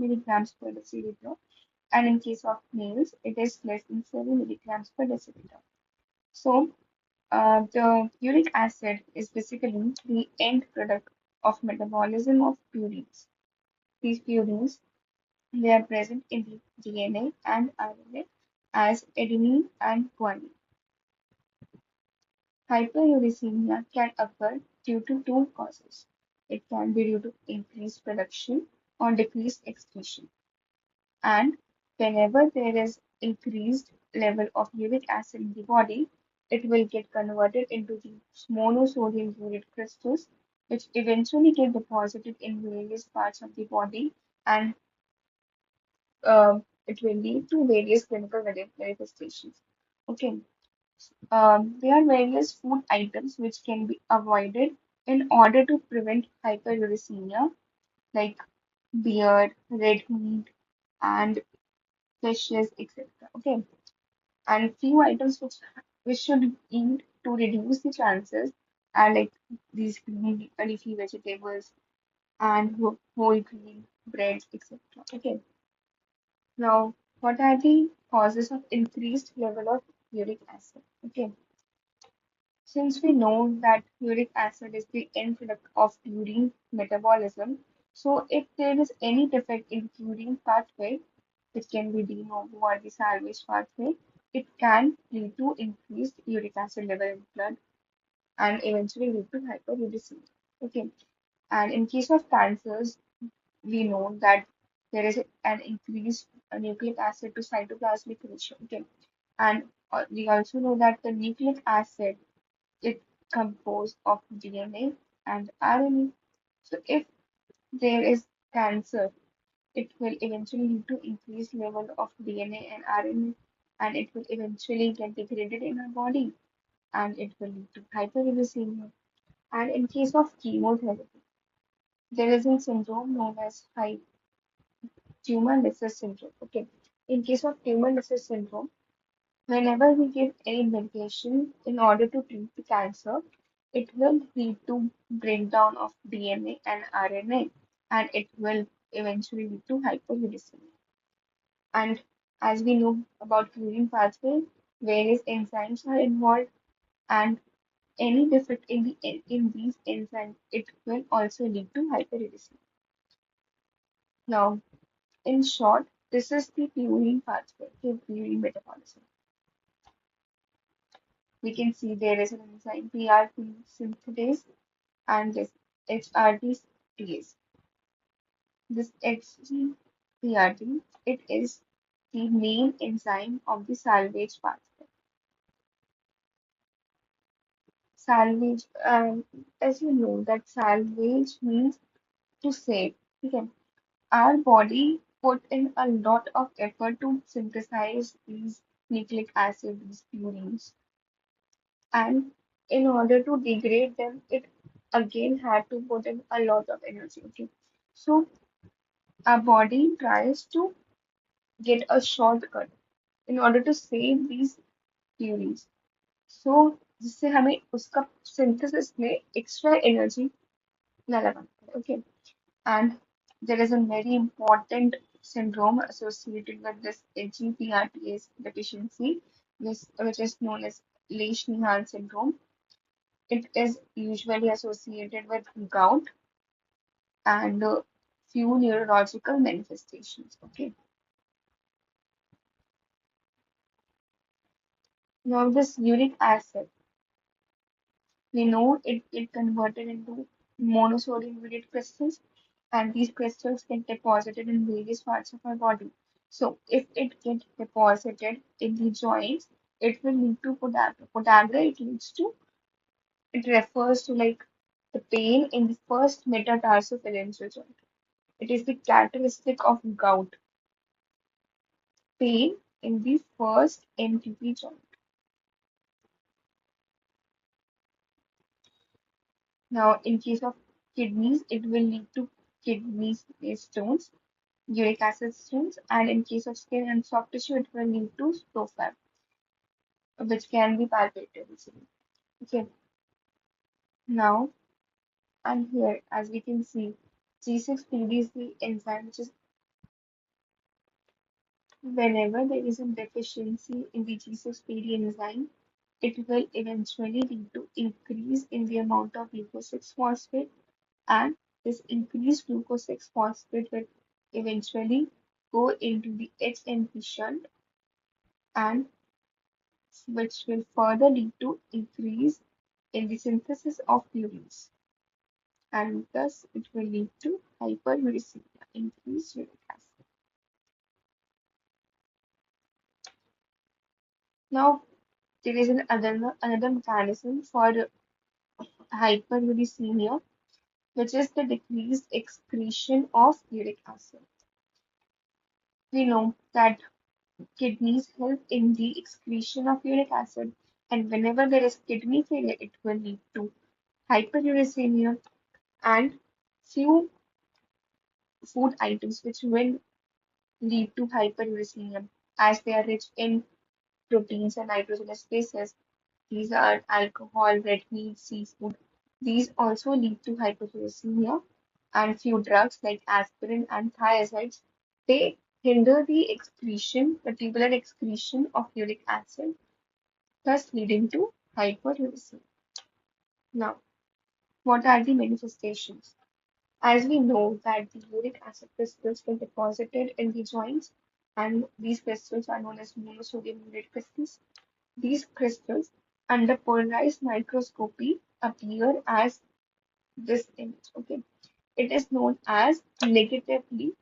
milligrams per deciliter, and in case of males, it is less than 7 milligrams per deciliter. So, the uric acid is basically the end product of metabolism of purines. These purines, they are present in the DNA and RNA as adenine and guanine. Hyperuricemia can occur due to two causes. It can be due to increased production or decreased excretion. And whenever there is increased level of uric acid in the body, it will get converted into the monosodium urate crystals, which eventually get deposited in various parts of the body, and it will lead to various clinical manifestations. Okay, there are various food items which can be avoided in order to prevent hyperuricemia, like beer, red meat, and fishes, etc. Okay, and few items which we should eat to reduce the chances are like these green leafy vegetables and whole grain breads, etc. Okay, now what are the causes of increased level of uric acid? Okay, since we know that uric acid is the end product of urine metabolism, so if there is any defect in urine pathway, which can be de novo or the salvage pathway, it can lead to increased uric acid level in blood and eventually lead to hyperuricemia. Okay, and in case of cancers, we know that there is an increased nucleic acid to cytoplasmic ratio. Okay, and we also know that the nucleic acid is composed of DNA and RNA. So if there is cancer, it will eventually lead to increased level of DNA and RNA, and it will eventually get degraded in our body, and it will lead to hyperuricemia. And in case of chemotherapy, there is a syndrome known as high tumor necessary syndrome. Okay, in case of tumor necessary syndrome, whenever we give any medication in order to treat the cancer, it will lead to breakdown of DNA and RNA, and it will eventually lead to hyperuricemia. And as we know about urine pathway, various enzymes are involved, and any defect in in these enzymes, it will also lead to hyperuricemia. Now, in short, this is the urine pathway, the urine metabolism. We can see there is an enzyme PRP synthetase and this HRTase. This HGPRT, it is the main enzyme of the salvage pathway. Salvage, as you know, that salvage means to save. Okay. Our body put in a lot of effort to synthesize these nucleic acid, these purines, and in order to degrade them, it again had to put in a lot of energy. Okay. So our body tries to get a shortcut in order to save these purines. So जिससे हमें उसका synthesis में extra energy ना लगाना पड़े. Okay. And there is a very important syndrome associated with this HGPRTase deficiency, which is known as Lesch-Nyhan syndrome. It is usually associated with gout and few neurological manifestations. Okay. Now this uric acid, we know it converted into monosodium urate crystals, and these crystals get deposited in various parts of our body. So if it gets deposited in the joints, it will lead to podagra. Podagra, it refers to like the pain in the first metatarsophalangeal joint. It is the characteristic of gout, pain in the first MTP joint. Now, in case of kidneys, it will lead to kidney stones, uric acid stones, and in case of skin and soft tissue, it will lead to profile, which can be palpable. Okay, now and here, as we can see, G6PD is the enzyme which is Whenever there is a deficiency in the G6PD enzyme, it will eventually lead to increase in the amount of glucose 6-phosphate, and this increased glucose 6-phosphate will eventually go into the HNP shunt, and which will further lead to increase in the synthesis of purines, and thus it will lead to hyperuricemia, increased uric acid. Now, there is another mechanism for hyperuricemia, which is the decreased excretion of uric acid. We know that kidneys help in the excretion of uric acid, and whenever there is kidney failure, it will lead to hyperuricemia, and few food items which will lead to hyperuricemia as they are rich in proteins and nitrogenous bases. These are alcohol, red meat, seafood. These also lead to hyperuricemia, and few drugs like aspirin and thiazides, they hinder the excretion, the tubular excretion of uric acid, thus leading to hyperuricemia. Now, what are the manifestations? As we know that the uric acid crystals get deposited in the joints, and these crystals are known as monosodium urate crystals. These crystals, under polarized microscopy, appear as this image. Okay, it is known as negatively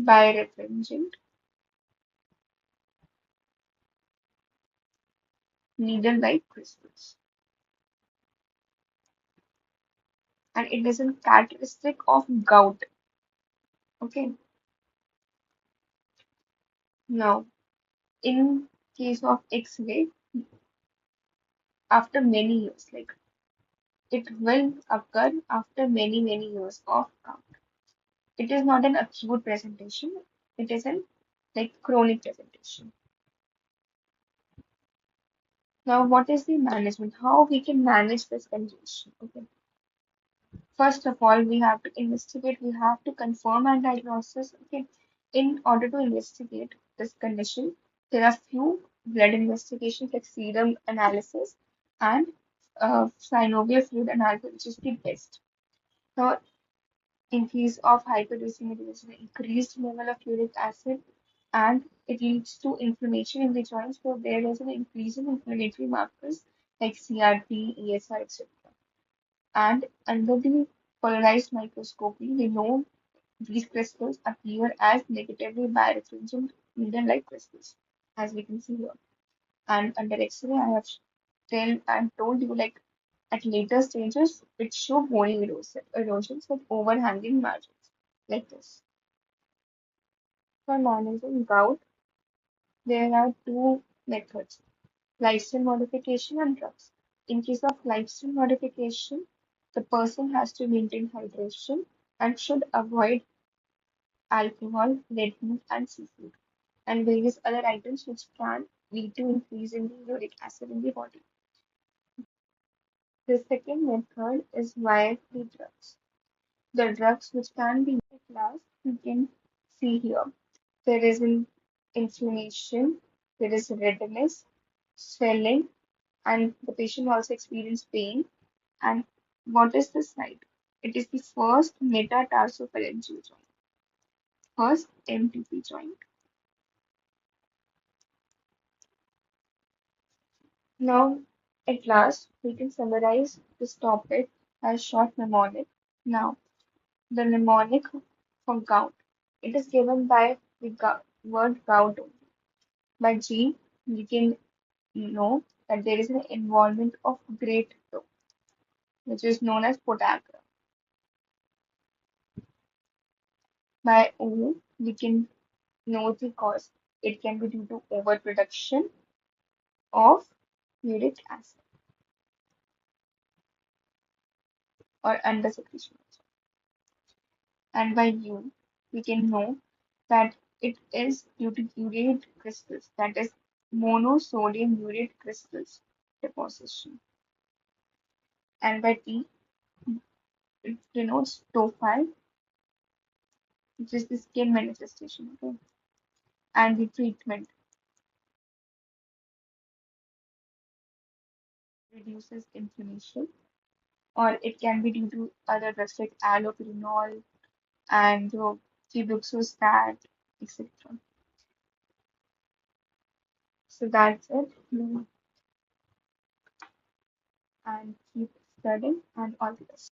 birefringent needle-like crystals, and it is a characteristic of gout. Okay, now in case of X-ray, after many years, like it will occur after many years of gout. It is not an acute presentation; it is an like chronic presentation. Now, what is the management? How we can manage this condition? Okay. First of all, we have to investigate, we have to confirm our diagnosis. Okay. In order to investigate this condition, there are few blood investigations like serum analysis and synovial fluid analysis, which is the best. Now, in case of hyperuricemia, there is an increased level of uric acid, and it leads to inflammation in the joints. So there is an increase in inflammatory markers like CRP, ESR, etc. And under the polarized microscopy, we know these crystals appear as negatively birefringent needle-like crystals, as we can see here. And under X-ray, I have tell and told you like at later stages, it show bony erosions with overhanging margins, like this. For managing gout, there are two methods: lifestyle modification and drugs. In case of lifestyle modification, the person has to maintain hydration and should avoid alcohol, red meat, and seafood, and various other items which can lead to increase in the uric acid in the body. The second method is via the drugs. The drugs which can be at last, you can see here. There is an inflammation, there is redness, swelling, and the patient also experience pain. And what is the site? It is the first metatarsophalangeal joint, first MTP joint. Now, at last, we can summarize this topic as short mnemonic. Now, the mnemonic for gout. It is given by the word gout only. By G, we can know that there is an involvement of great toe, which is known as podagra. By O, we can know the cause. It can be due to overproduction of uric acid or undersecretion. And by U, we can know that it is due to urate crystals, that is monosodium urate crystals deposition. And by T, it denotes tophi, which is the skin manifestation. Okay? and the treatment reduces inflammation, or it can be due to other drugs like allopurinol and febuxostat, etc. So that's it. And keep studying and all the best.